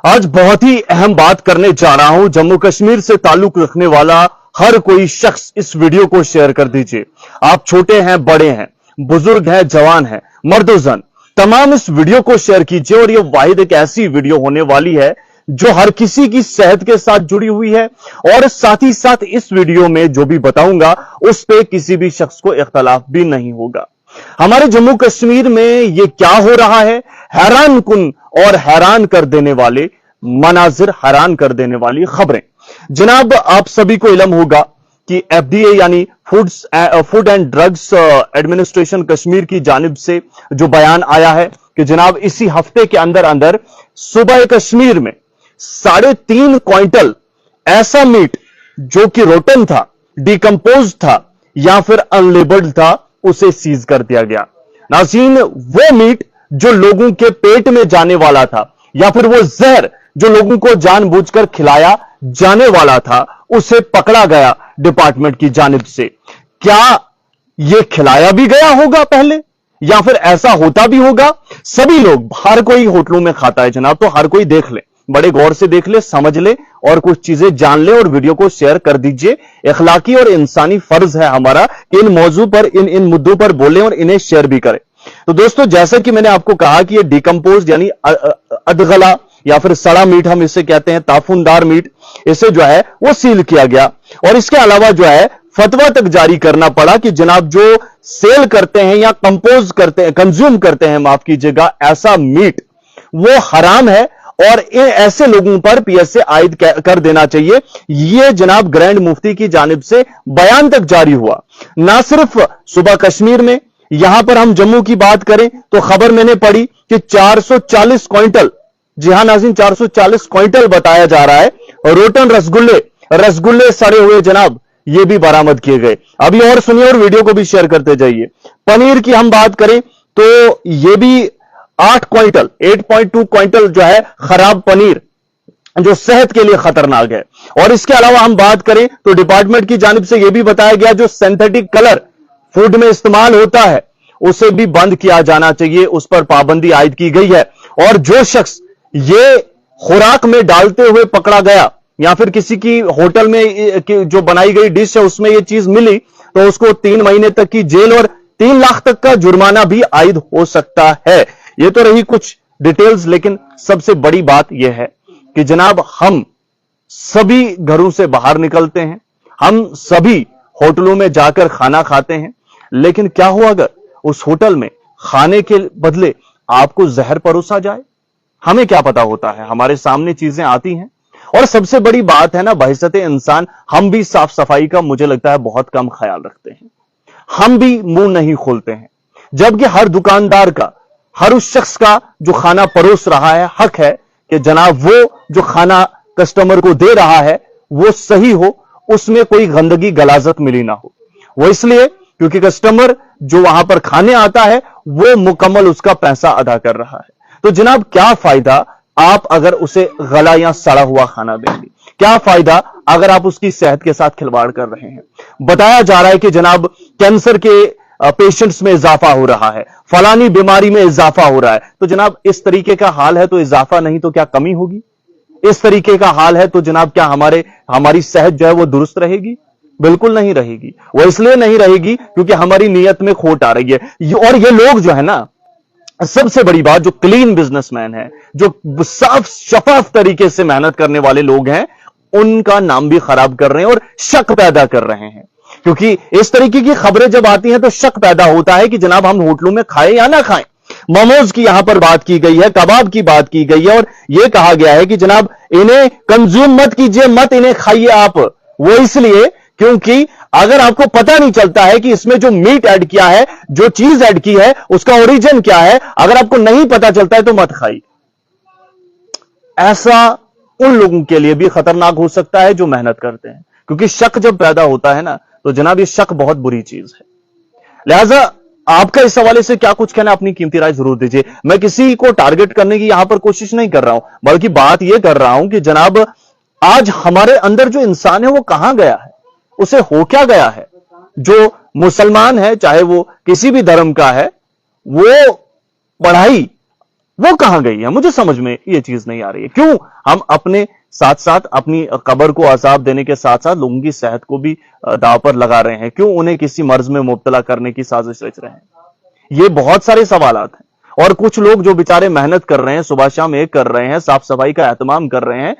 आज बहुत ही अहम बात करने जा रहा हूं। जम्मू कश्मीर से ताल्लुक रखने वाला हर कोई शख्स इस वीडियो को शेयर कर दीजिए। आप छोटे हैं, बड़े हैं, बुजुर्ग हैं, जवान हैं, मर्दोजन, तमाम इस वीडियो को शेयर कीजिए। और यह वाहिद एक ऐसी वीडियो होने वाली है जो हर किसी की सेहत के साथ जुड़ी हुई है। और साथ ही साथ इस वीडियो में जो भी बताऊंगा उस पे किसी भी शख्स को इख्तलाफ भी नहीं होगा। हमारे जम्मू कश्मीर में यह क्या हो रहा है, हैरान कुन और हैरान कर देने वाले मनाजिर, हैरान कर देने वाली खबरें। जनाब, आप सभी को इल्म होगा कि एफडीए यानी food and drugs administration Kashmir की जानिब से जो बयान आया है कि जनाब इसी हफ्ते के अंदर अंदर सूबा कश्मीर में 3.5 क्विंटल ऐसा मीट जो कि रोटन था, डिकम्पोज था या फिर अनलेबल्ड था, उसे सीज कर दिया गया। नाज़रीन, वो मीट जो लोगों के पेट में जाने वाला था या फिर वो जहर जो लोगों को जानबूझकर खिलाया जाने वाला था, उसे पकड़ा गया डिपार्टमेंट की जानिब से। क्या यह खिलाया भी गया होगा पहले या फिर ऐसा होता भी होगा? सभी लोग, हर कोई होटलों में खाता है जनाब, तो हर कोई देख ले, बड़े गौर से देख ले, समझ ले और कुछ चीजें जान ले और वीडियो को शेयर कर दीजिए। इखलाकी और इंसानी फर्ज है हमारा कि इन मौजू पर, इन मुद्दों पर बोलें और इन्हें शेयर भी करें। तो दोस्तों, जैसा कि मैंने आपको कहा कि ये डिकम्पोज यानी अधगला या फिर सड़ा मीट हम इसे कहते हैं, ताफूनदार मीट, इसे जो है वो सील किया गया। और इसके अलावा जो है फतवा तक जारी करना पड़ा कि जनाब जो सेल करते हैं या कंपोज करते हैं, कंज्यूम करते हैं, माफ कीजिएगा, ऐसा मीट वो हराम है और ऐसे लोगों पर पीएसए आयद कर देना चाहिए। यह जनाब ग्रैंड मुफ्ती की जानिब से बयान तक जारी हुआ। ना सिर्फ सूबा कश्मीर में, यहां पर हम जम्मू की बात करें तो खबर मैंने पढ़ी कि 440 क्विंटल, जी हां नाज़रीन, 440 क्विंटल बताया जा रहा है रोटन रसगुल्ले सड़े हुए जनाब, ये भी बरामद किए गए। अभी और सुनिए और वीडियो को भी शेयर करते जाइए। पनीर की हम बात करें तो ये भी 8.2 क्विंटल जो है खराब पनीर जो सेहत के लिए खतरनाक है। और इसके अलावा हम बात करें तो डिपार्टमेंट की जानिब से यह भी बताया गया जो सिंथेटिक कलर फूड में इस्तेमाल होता है उसे भी बंद किया जाना चाहिए, उस पर पाबंदी आयद की गई है। और जो शख्स ये खुराक में डालते हुए पकड़ा गया या फिर किसी की होटल में जो बनाई गई डिश है उसमें यह चीज मिली तो उसको 3 महीने तक की जेल और 3 लाख तक का जुर्माना भी आयद हो सकता है। यह तो रही कुछ डिटेल्स, लेकिन सबसे बड़ी बात यह है कि जनाब हम सभी घरों से बाहर निकलते हैं, हम सभी होटलों में जाकर खाना खाते हैं, लेकिन क्या हुआ अगर उस होटल में खाने के बदले आपको जहर परोसा जाए? हमें क्या पता होता है, हमारे सामने चीजें आती हैं। और सबसे बड़ी बात है ना, बहसते इंसान हम भी साफ सफाई का मुझे लगता है बहुत कम ख्याल रखते हैं, हम भी मुंह नहीं खोलते हैं। जबकि हर दुकानदार का, हर उस शख्स का जो खाना परोस रहा है, हक है कि जनाब वो जो खाना कस्टमर को दे रहा है वो सही हो, उसमें कोई गंदगी गलाजत मिली ना हो। वो इसलिए क्योंकि कस्टमर जो वहां पर खाने आता है वो मुकम्मल उसका पैसा अदा कर रहा है। तो जनाब क्या फायदा आप अगर उसे गला या सड़ा हुआ खाना देंगे? क्या फायदा अगर आप उसकी सेहत के साथ खिलवाड़ कर रहे हैं? बताया जा रहा है कि जनाब कैंसर के पेशेंट्स में इजाफा हो रहा है, फलानी बीमारी में इजाफा हो रहा है। तो जनाब इस तरीके का हाल है तो इजाफा नहीं तो क्या कमी होगी? इस तरीके का हाल है तो जनाब क्या हमारी सेहत जो है वो दुरुस्त रहेगी? बिल्कुल नहीं रहेगी। वो इसलिए नहीं रहेगी क्योंकि हमारी नीयत में खोट आ रही है। और ये लोग जो है ना, सबसे बड़ी बात, जो क्लीन बिजनेसमैन है, जो साफ शफाफ तरीके से मेहनत करने वाले लोग हैं, उनका नाम भी खराब कर रहे हैं और शक पैदा कर रहे हैं। क्योंकि इस तरीके की खबरें जब आती हैं तो शक पैदा होता है कि जनाब हम होटलों में खाएं या ना खाएं। मोमोज की यहां पर बात की गई है, कबाब की बात की गई है और यह कहा गया है कि जनाब इन्हें कंज्यूम मत कीजिए, मत इन्हें खाइए आप। वो इसलिए क्योंकि अगर आपको पता नहीं चलता है कि इसमें जो मीट ऐड किया है, जो चीज ऐड की है, उसका ओरिजिन क्या है, अगर आपको नहीं पता चलता है तो मत खाइए। ऐसा उन लोगों के लिए भी खतरनाक हो सकता है जो मेहनत करते हैं, क्योंकि शक जब पैदा होता है ना तो जनाब ये शक बहुत बुरी चीज है। लिहाजा आपका इस हवाले से क्या कुछ कहना, अपनी कीमती राय जरूर दीजिए। मैं किसी को टारगेट करने की यहां पर कोशिश नहीं कर रहा हूं, बल्कि बात यह कर रहा हूं कि जनाब आज हमारे अंदर जो इंसान है वो कहां गया है, उसे हो क्या गया है? जो मुसलमान है, चाहे वो किसी भी धर्म का है, वो पढ़ाई वो कहां गई है? मुझे समझ में ये चीज नहीं आ रही है। क्यों हम अपने साथ साथ अपनी कब्र को अजाब देने के साथ साथ लोगों की सेहत को भी दांव पर लगा रहे हैं? क्यों उन्हें किसी मर्ज में मुब्तला करने की साजिश रच रहे हैं? ये बहुत सारे सवालात हैं। और कुछ लोग जो बेचारे मेहनत कर रहे हैं, सुबह शाम एक कर रहे हैं, साफ सफाई का एहतमाम कर रहे हैं,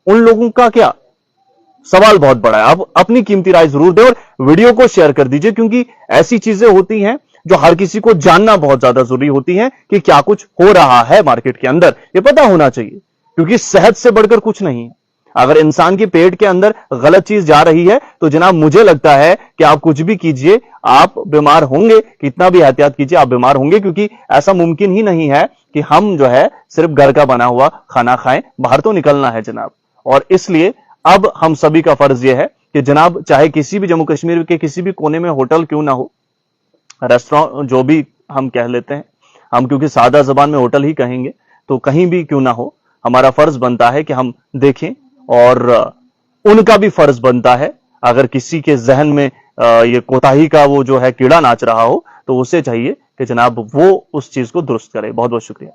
उन लोगों का क्या? सवाल बहुत बड़ा है। आप अपनी कीमती राय जरूर दें और वीडियो को शेयर कर दीजिए, क्योंकि ऐसी चीजें होती हैं जो हर किसी को जानना बहुत ज्यादा जरूरी होती है कि क्या कुछ हो रहा है मार्केट के अंदर, ये पता होना चाहिए, क्योंकि सेहत से बढ़कर कुछ नहीं है। अगर इंसान के पेट के अंदर गलत चीज जा रही है तो जनाब मुझे लगता है कि आप कुछ भी कीजिए, आप बीमार होंगे, कितना भी एहतियात कीजिए आप बीमार होंगे, क्योंकि ऐसा मुमकिन ही नहीं है कि हम जो है सिर्फ घर का बना हुआ खाना खाएं, बाहर तो निकलना है जनाब। और इसलिए अब हम सभी का फर्ज यह है कि जनाब चाहे किसी भी जम्मू कश्मीर के किसी भी कोने में होटल क्यों ना हो, रेस्टोरेंट जो भी हम कह लेते हैं, हम क्योंकि सादा जबान में होटल ही कहेंगे, तो कहीं भी क्यों ना हो, हमारा फर्ज बनता है कि हम देखें, और उनका भी फर्ज बनता है, अगर किसी के जहन में ये कोताही का वो जो है कीड़ा नाच रहा हो, तो उसे चाहिए कि जनाब वो उस चीज को दुरुस्त करे। बहुत बहुत शुक्रिया।